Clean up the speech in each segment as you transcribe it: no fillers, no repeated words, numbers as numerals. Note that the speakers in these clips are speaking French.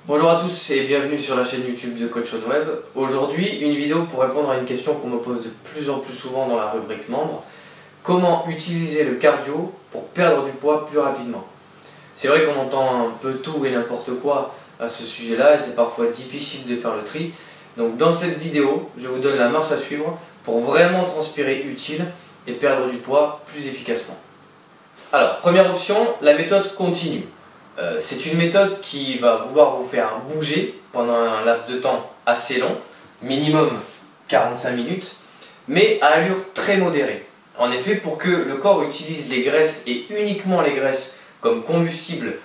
Bonjour à tous et bienvenue sur la chaîne YouTube de Coach On Web. Aujourd'hui, une vidéo pour répondre à une question qu'on me pose de plus en plus souvent dans la rubrique membres. Comment utiliser le cardio pour perdre du poids plus rapidement? C'est vrai qu'on entend un peu tout et n'importe quoi à ce sujet-là et c'est parfois difficile de faire le tri. Donc dans cette vidéo, je vous donne la marche à suivre pour vraiment transpirer utile et perdre du poids plus efficacement. Alors, première option, la méthode continue. C'est une méthode qui va vouloir vous faire bouger pendant un laps de temps assez long, minimum 45 minutes, mais à allure très modérée. En effet, pour que le corps utilise les graisses et uniquement les graisses comme combustible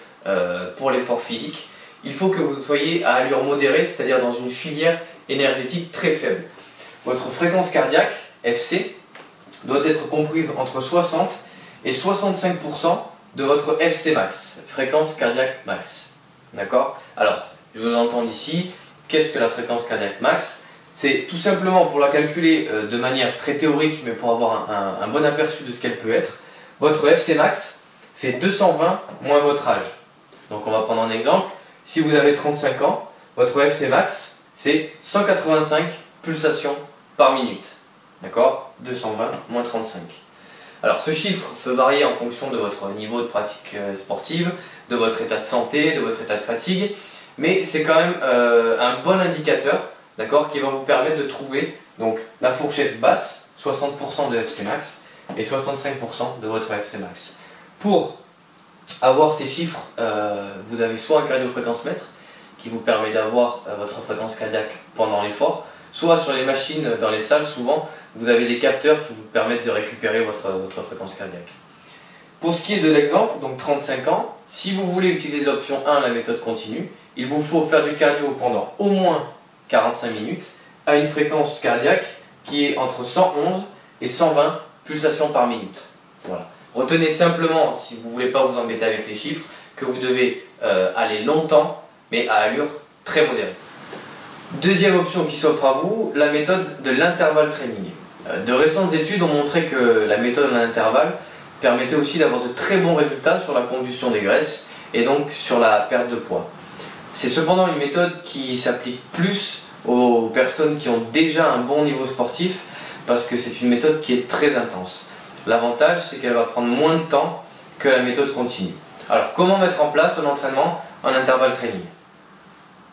pour l'effort physique, il faut que vous soyez à allure modérée, c'est-à-dire dans une filière énergétique très faible. Votre fréquence cardiaque, FC, doit être comprise entre 60 et 65% de votre FC max, fréquence cardiaque max. D'accord? Alors, je vous entends ici, qu'est-ce que la fréquence cardiaque max? C'est tout simplement pour la calculer de manière très théorique, mais pour avoir un bon aperçu de ce qu'elle peut être. Votre FC max, c'est 220 moins votre âge. Donc on va prendre un exemple. Si vous avez 35 ans, votre FC max, c'est 185 pulsations par minute. D'accord? 220 moins 35. Alors ce chiffre peut varier en fonction de votre niveau de pratique sportive, de votre état de santé, de votre état de fatigue, mais c'est quand même un bon indicateur, d'accord, qui va vous permettre de trouver donc la fourchette basse, 60% de FC max et 65% de votre FC max. Pour avoir ces chiffres, vous avez soit un cardiofréquencemètre qui vous permet d'avoir votre fréquence cardiaque pendant l'effort, soit sur les machines dans les salles, souvent vous avez des capteurs qui vous permettent de récupérer votre fréquence cardiaque. Pour ce qui est de l'exemple, donc 35 ans, si vous voulez utiliser l'option 1, la méthode continue, il vous faut faire du cardio pendant au moins 45 minutes à une fréquence cardiaque qui est entre 111 et 120 pulsations par minute. Voilà. Retenez simplement, si vous ne voulez pas vous embêter avec les chiffres, que vous devez aller longtemps, mais à allure très modérée. Deuxième option qui s'offre à vous, la méthode de l'intervalle training. De récentes études ont montré que la méthode à l'intervalle permettait aussi d'avoir de très bons résultats sur la combustion des graisses et donc sur la perte de poids. C'est cependant une méthode qui s'applique plus aux personnes qui ont déjà un bon niveau sportif parce que c'est une méthode qui est très intense. L'avantage, c'est qu'elle va prendre moins de temps que la méthode continue. Alors comment mettre en place un entraînement en intervalle training?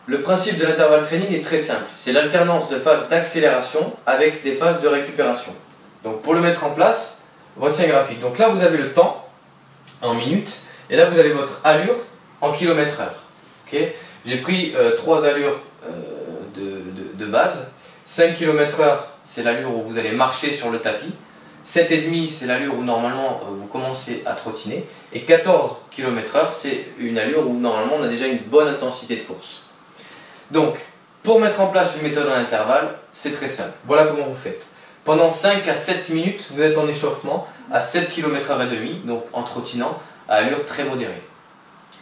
Le principe de l'intervalle training est très simple, c'est l'alternance de phases d'accélération avec des phases de récupération. Donc pour le mettre en place, voici un graphique. Donc là vous avez le temps en minutes et là vous avez votre allure en km/h. Okay, j'ai pris 3 allures de base. 5 km/h c'est l'allure où vous allez marcher sur le tapis. 7,5 c'est l'allure où normalement vous commencez à trottiner. Et 14 km/h c'est une allure où normalement on a déjà une bonne intensité de course. Donc, pour mettre en place une méthode en intervalle, c'est très simple. Voilà comment vous faites. Pendant 5 à 7 minutes, vous êtes en échauffement à 7 km/h et demi, donc en trottinant à allure très modérée.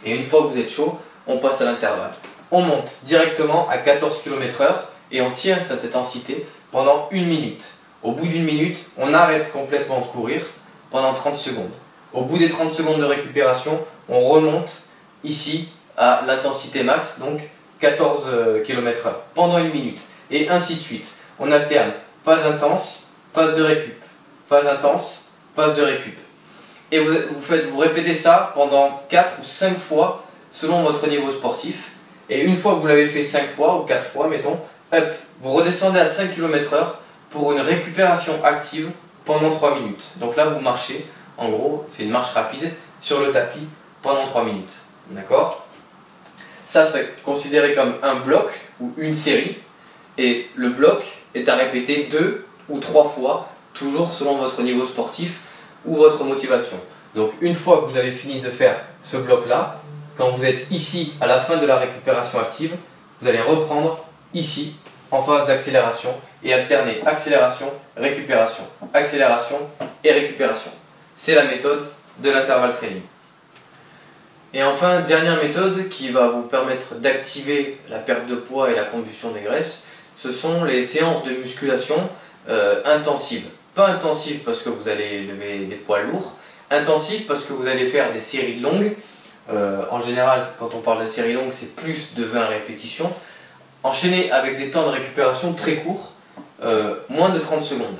Et une fois que vous êtes chaud, on passe à l'intervalle. On monte directement à 14 km/h et on tire cette intensité pendant 1 minute. Au bout d'une minute, on arrête complètement de courir pendant 30 secondes. Au bout des 30 secondes de récupération, on remonte ici à l'intensité max, donc 14 km/h pendant 1 minute et ainsi de suite. On alterne phase intense, phase de récup, phase intense, phase de récup. Et vous répétez ça pendant 4 ou 5 fois selon votre niveau sportif. Et une fois que vous l'avez fait 5 fois ou 4 fois, mettons, hop, vous redescendez à 5 km/h pour une récupération active pendant 3 minutes. Donc là vous marchez, en gros c'est une marche rapide sur le tapis pendant 3 minutes. D'accord ? Ça, c'est considéré comme un bloc ou une série. Et le bloc est à répéter 2 ou 3 fois, toujours selon votre niveau sportif ou votre motivation. Donc une fois que vous avez fini de faire ce bloc-là, quand vous êtes ici à la fin de la récupération active, vous allez reprendre ici en phase d'accélération et alterner accélération, récupération, accélération et récupération. C'est la méthode de l'intervalle training. Et enfin, dernière méthode qui va vous permettre d'activer la perte de poids et la combustion des graisses, ce sont les séances de musculation intensives. Pas intensives parce que vous allez lever des poids lourds, intensives parce que vous allez faire des séries longues En général, quand on parle de série longue, c'est plus de 20 répétitions. Enchaîner avec des temps de récupération très courts, moins de 30 secondes,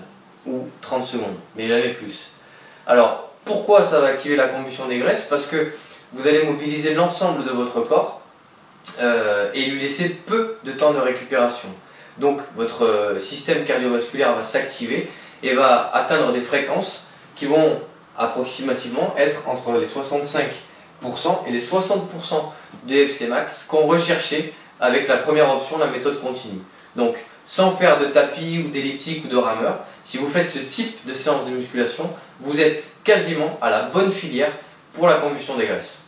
ou 30 secondes, mais jamais plus. Alors, pourquoi ça va activer la combustion des graisses? Parce que vous allez mobiliser l'ensemble de votre corps et lui laisser peu de temps de récupération. Donc, votre système cardiovasculaire va s'activer et va atteindre des fréquences qui vont approximativement être entre les 65% et les 60% de FC max qu'on recherchait avec la première option, la méthode continue. Donc, sans faire de tapis ou d'elliptique ou de rameur, si vous faites ce type de séance de musculation, vous êtes quasiment à la bonne filière pour la combustion des graisses.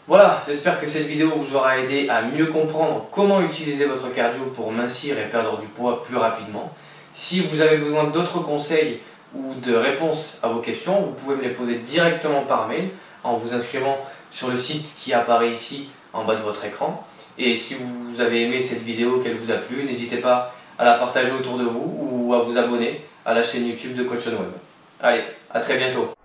Voilà, j'espère que cette vidéo vous aura aidé à mieux comprendre comment utiliser votre cardio pour mincir et perdre du poids plus rapidement. Si vous avez besoin d'autres conseils ou de réponses à vos questions, vous pouvez me les poser directement par mail en vous inscrivant sur le site qui apparaît ici en bas de votre écran. Et si vous avez aimé cette vidéo, qu'elle vous a plu, n'hésitez pas à la partager autour de vous ou à vous abonner à la chaîne YouTube de Coach On Web. Allez, à très bientôt.